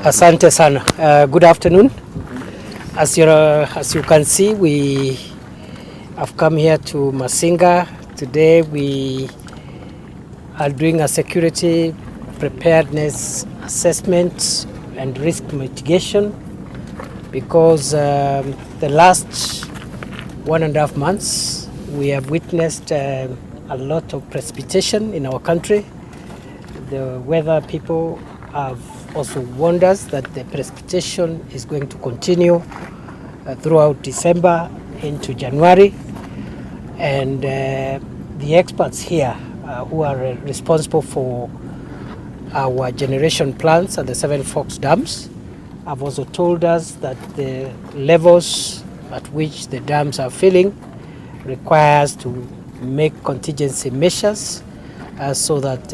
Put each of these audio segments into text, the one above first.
Asante sana. Good afternoon. As you can see, we have come here to Masinga. Today we are doing a security preparedness assessment and risk mitigation because the last 1.5 months we have witnessed a lot of precipitation in our country. The weather people have also warned us that the precipitation is going to continue throughout December into January, and the experts here who are responsible for our generation plants at the Seven Forks dams have also told us that the levels at which the dams are filling requires to make contingency measures so that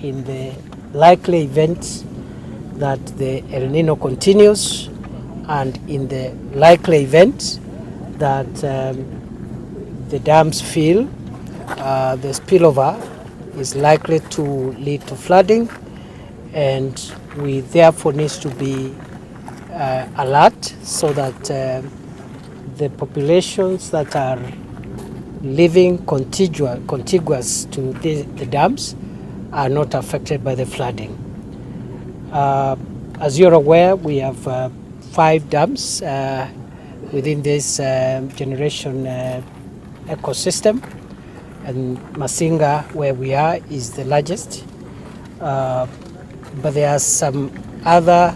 in the likely event that the El Nino continues, and in the likely event that the dams fill, the spillover is likely to lead to flooding, and we therefore need to be alert so that the populations that are living contiguous to the dams are not affected by the flooding. As you're aware, we have 5 dams within this generation ecosystem, and Masinga, where we are, is the largest. But there are some other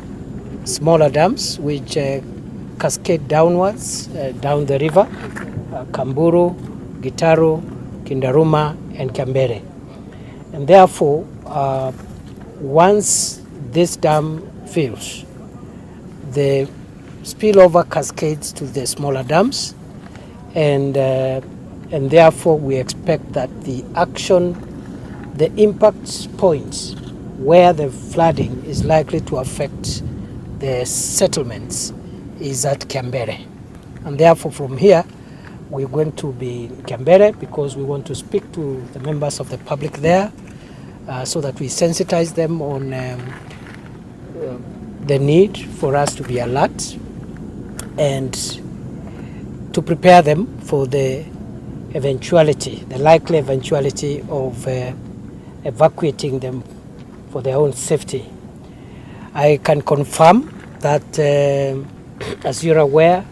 smaller dams which cascade downwards down the river, Kamburu, Gitaru, Kindaruma, and Kambere. And therefore, once this dam fills, the spillover cascades to the smaller dams, and therefore we expect that the impact points where the flooding is likely to affect the settlements is at Kambere. And therefore from here we're going to be in Kambere because we want to speak to the members of the public there so that we sensitize them on the need for us to be alert and to prepare them for the likely eventuality of evacuating them for their own safety. I can confirm that, as you're aware,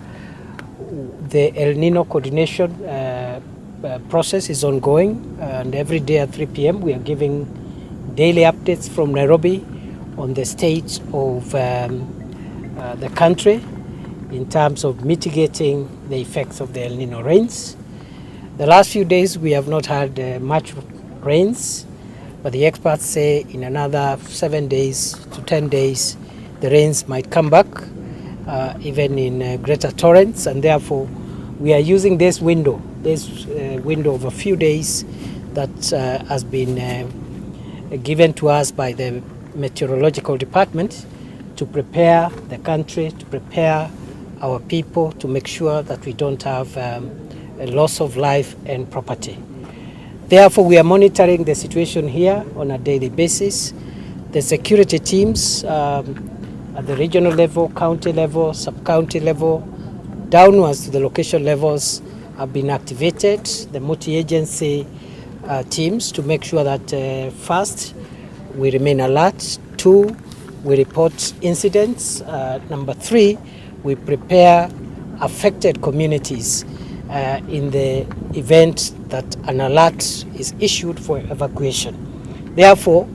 the El Nino coordination process is ongoing, and every day at 3 p.m. we are giving daily updates from Nairobi on the state of the country in terms of mitigating the effects of the El Nino rains. The last few days we have not had much rains, but the experts say in another 7 days to 10 days the rains might come back, even in greater torrents, and therefore we are using this window of a few days that has been given to us by the meteorological department to prepare the country, to prepare our people, to make sure that we don't have a loss of life and property. Therefore, we are monitoring the situation here on a daily basis. The security teams at the regional level, county level, sub-county level, downwards to the location levels have been activated. The multi-agency teams to make sure that first, we remain alert. 2, we report incidents. Number 3, we prepare affected communities in the event that an alert is issued for evacuation. Therefore,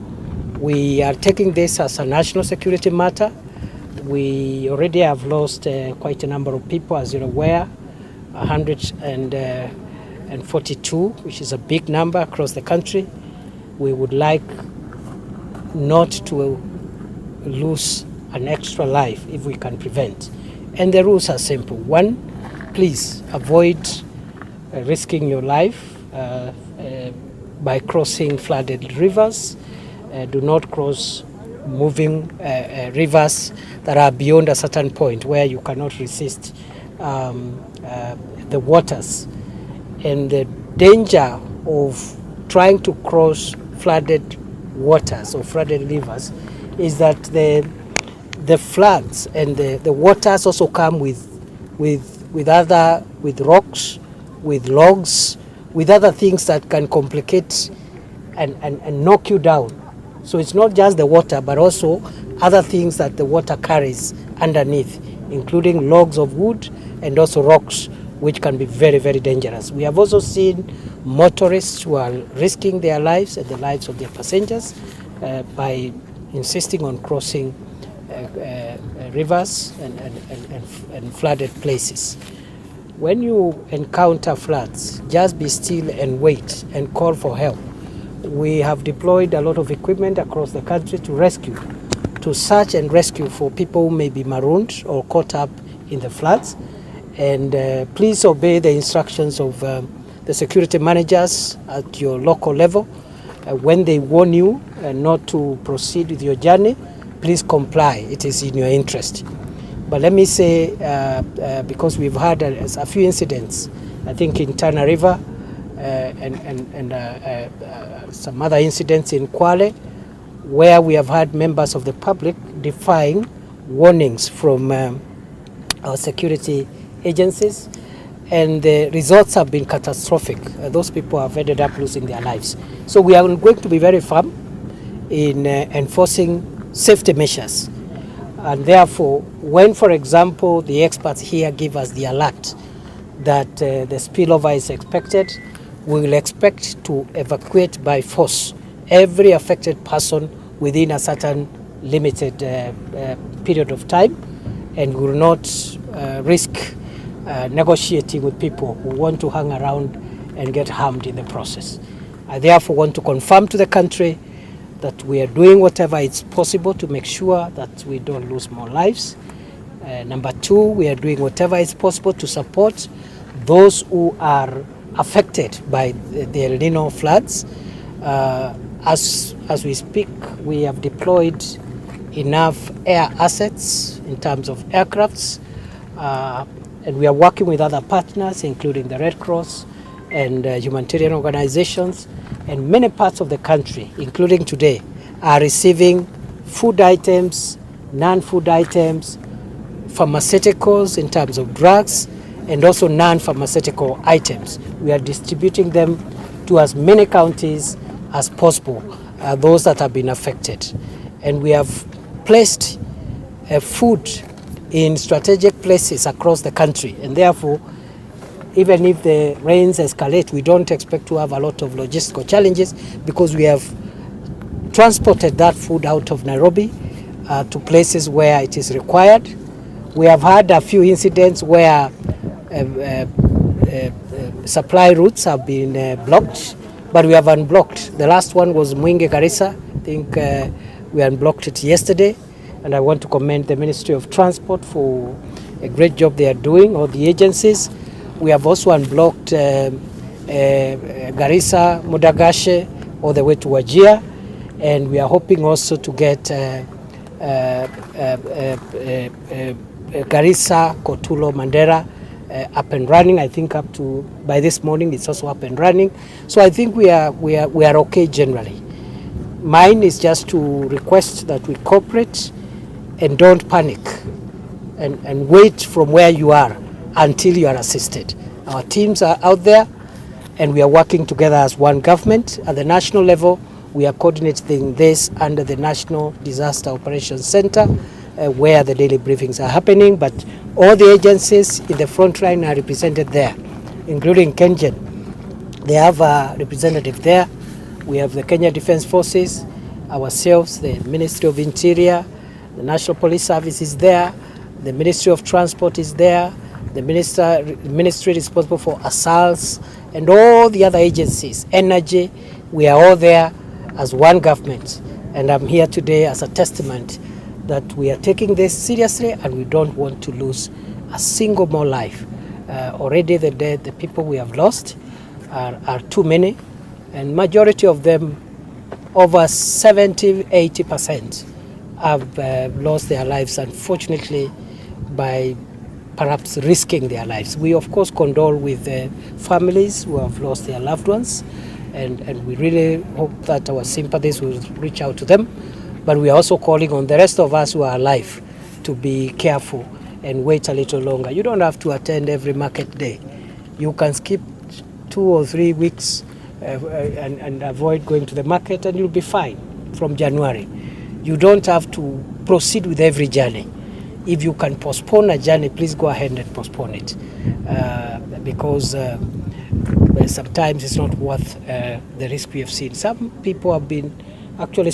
we are taking this as a national security matter. We already have lost quite a number of people, as you're aware, 142, which is a big number across the country. We would like not to lose an extra life if we can prevent. And the rules are simple. 1, please avoid risking your life by crossing flooded rivers. Do not cross moving rivers that are beyond a certain point where you cannot resist the waters, and the danger of trying to cross flooded waters or flooded rivers is that the floods and the waters also come with rocks, with logs, with other things that can complicate and knock you down. So it's not just the water, but also other things that the water carries underneath, including logs of wood and also rocks, which can be very, very dangerous. We have also seen motorists who are risking their lives and the lives of their passengers by insisting on crossing rivers and flooded places. When you encounter floods, just be still and wait and call for help. We have deployed a lot of equipment across the country to search and rescue for people who may be marooned or caught up in the floods. And please obey the instructions of the security managers at your local level. When they warn you not to proceed with your journey, please comply. It is in your interest. But let me say, because we've had a few incidents, I think in Tana River and some other incidents in Kwale, where we have had members of the public defying warnings from our security agencies, and the results have been catastrophic. Those people have ended up losing their lives. So we are going to be very firm in enforcing safety measures. And therefore, when, for example, the experts here give us the alert that the spillover is expected, we will expect to evacuate by force every affected person within a certain limited period of time, and will not risk negotiating with people who want to hang around and get harmed in the process. I therefore want to confirm to the country that we are doing whatever is possible to make sure that we don't lose more lives. Number two, we are doing whatever is possible to support those who are affected by the El Nino floods. As we speak, we have deployed enough air assets in terms of aircrafts, and we are working with other partners, including the Red Cross and humanitarian organizations. And many parts of the country, including today, are receiving food items, non-food items, pharmaceuticals in terms of drugs, and also non-pharmaceutical items. We are distributing them to as many counties as possible, those that have been affected. And we have placed food in strategic places across the country, and therefore, even if the rains escalate, we don't expect to have a lot of logistical challenges, because we have transported that food out of Nairobi to places where it is required. We have had a few incidents where supply routes have been blocked, but we have unblocked. The last one was Mwingi Garissa. I think we unblocked it yesterday, and I want to commend the Ministry of Transport for a great job they are doing, all the agencies. We have also unblocked Garissa, Mudagashe, all the way to Wajir, and we are hoping also to get Garissa, Kotulo, Mandera up and running. I think up to by this morning it's also up and running. So I think we are okay generally. Mine is just to request that we cooperate and don't panic and wait from where you are until you are assisted. Our teams are out there, and we are working together as one government. At the national level, we are coordinating this under the National Disaster Operations Center, where the daily briefings are happening, but all the agencies in the front line are represented there, including Kenyan. They have a representative there. We have the Kenya Defence Forces, ourselves, the Ministry of Interior, the National Police Service is there, the Ministry of Transport is there, the ministry responsible for assaults, and all the other agencies, energy. We are all there as one government, and I'm here today as a testament that we are taking this seriously, and we don't want to lose a single more life. Already the people we have lost are too many, and majority of them, over 70-80%, have lost their lives, unfortunately, by perhaps risking their lives. We of course condole with the families who have lost their loved ones, and we really hope that our sympathies will reach out to them. But we are also calling on the rest of us who are alive to be careful and wait a little longer. You don't have to attend every market day. You can skip 2 or 3 weeks and avoid going to the market, and you'll be fine from January. You don't have to proceed with every journey. If you can postpone a journey, please go ahead and postpone it, because sometimes it's not worth the risk we have seen. Some people have been actually